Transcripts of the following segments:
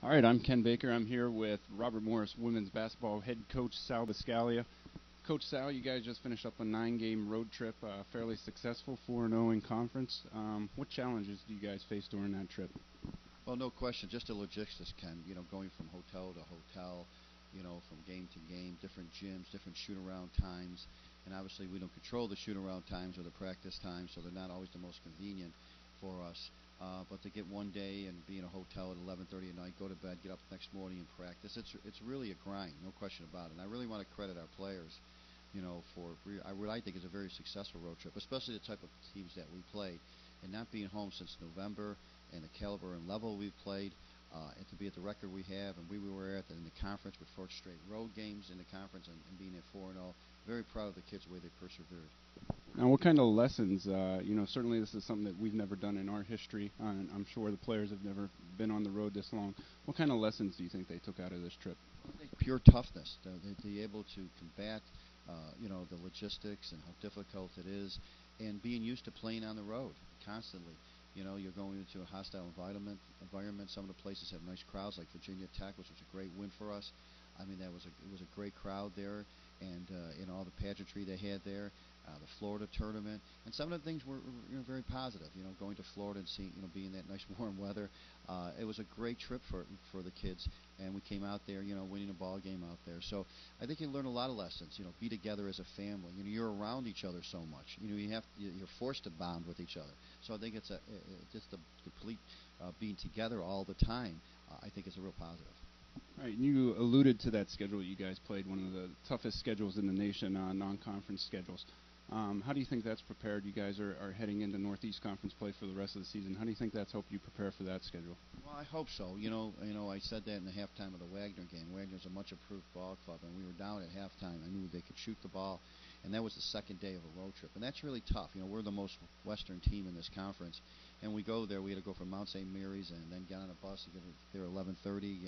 All right, I'm Ken Baker. I'm here with Robert Morris women's basketball head coach Sal Buscaglia. Coach Sal, you guys just finished up a 9-game road trip, fairly successful, 4-0 in conference. What challenges do you guys face during that trip? Well, no question, just the logistics, Ken. Going from hotel to hotel, from game to game, different gyms, different shoot-around times. And obviously we don't control the shoot-around times or the practice times, so they're not always the most convenient for us. But to get one day and be in a hotel at 11:30 at night, go to bed, get up the next morning and practice, it's really a grind, no question about it. And I really want to credit our players, for what I think is a very successful road trip, especially the type of teams that we played, and not being home since November, and the caliber and level we've played, and to be at the record we have, and we were at in the conference with 4 straight road games in the conference, and being at 4-0. Very proud of the kids the way they persevered. Now, what kind of lessons, certainly this is something that we've never done in our history, and I'm sure the players have never been on the road this long. What kind of lessons do you think they took out of this trip? Well, I think pure toughness, to be able to combat, the logistics and how difficult it is, and being used to playing on the road constantly. You're going into a hostile environment. Some of the places have nice crowds, like Virginia Tech, which was a great win for us. I mean, it was a great crowd there, and all the pageantry they had there, the Florida tournament, and some of the things were very positive. Going to Florida and seeing, being that nice warm weather, it was a great trip for the kids, and we came out there, winning a ball game out there. So I think you learn a lot of lessons. Be together as a family. You're around each other so much. You're forced to bond with each other. So I think it's just the complete being together all the time. I think is a real positive. Right, and you alluded to that schedule you guys played, one of the toughest schedules in the nation, non-conference schedules. How do you think that's prepared? You guys are heading into Northeast Conference play for the rest of the season. How do you think that's helped you prepare for that schedule? Well, I hope so. I said that in the halftime of the Wagner game. Wagner's a much improved ball club, and we were down at halftime. I knew they could shoot the ball, and that was the second day of a road trip, and that's really tough. We're the most Western team in this conference, and we go there. We had to go from Mount St. Mary's and then get on a bus and get there at 11:30.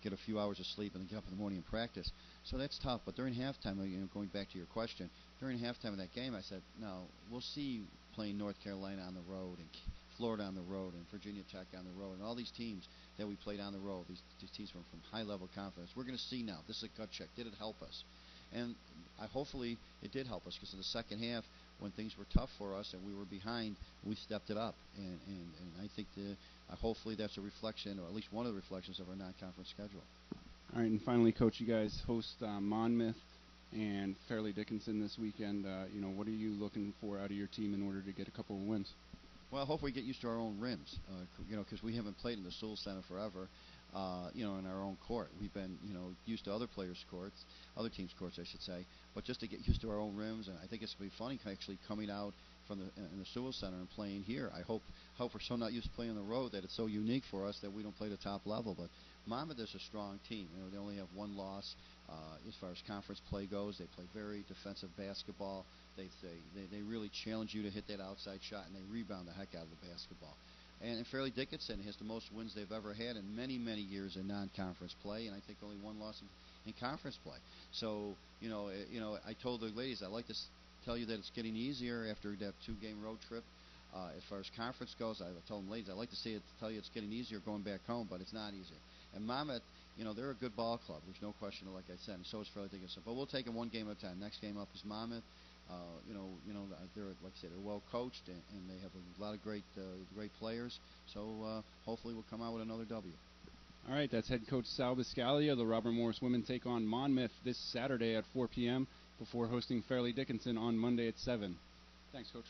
Get a few hours of sleep and then get up in the morning and practice. So that's tough. But during halftime, going back to your question, during halftime of that game, I said, no, we'll see playing North Carolina on the road and Florida on the road and Virginia Tech on the road and all these teams that we played on the road, these teams from high-level confidence. We're going to see now. This is a gut check. Did it help us? And hopefully it did help us, because in the second half, when things were tough for us and we were behind, we stepped it up. And I think hopefully that's a reflection, or at least one of the reflections, of our non-conference schedule. All right, and finally, Coach, you guys host Monmouth and Fairleigh Dickinson this weekend. What are you looking for out of your team in order to get a couple of wins? Well, hopefully we get used to our own rims, because we haven't played in the Sewell Center forever, in our own court. We've been, used to other players' courts, other teams' courts, I should say, but just to get used to our own rims. And I think it's going to be funny, actually, coming out from in the Sewell Center and playing here. I hope we're so not used to playing on the road that it's so unique for us that we don't play the top level. But Monmouth is a strong team. They only have one loss as far as conference play goes. They play very defensive basketball. They really challenge you to hit that outside shot, and they rebound the heck out of the basketball. And Fairleigh Dickinson has the most wins they've ever had in many, many years in non-conference play, and I think only one loss in conference play. So, I told the ladies, I'd like to tell you that it's getting easier after that 2-game road trip. As far as conference goes, I told them, ladies, I'd like to tell you it's getting easier going back home, but it's not easier. And Monmouth, they're a good ball club. There's no question, like I said, and so is Fairleigh Dickinson. But we'll take it one game at a time. Next game up is Monmouth. They're, like I said, they're well coached, and they have a lot of great players. So hopefully we'll come out with another W. All right, that's head coach Sal Buscaglia. The Robert Morris women take on Monmouth this Saturday at 4 p.m. before hosting Fairleigh Dickinson on Monday at 7. Thanks, Coach.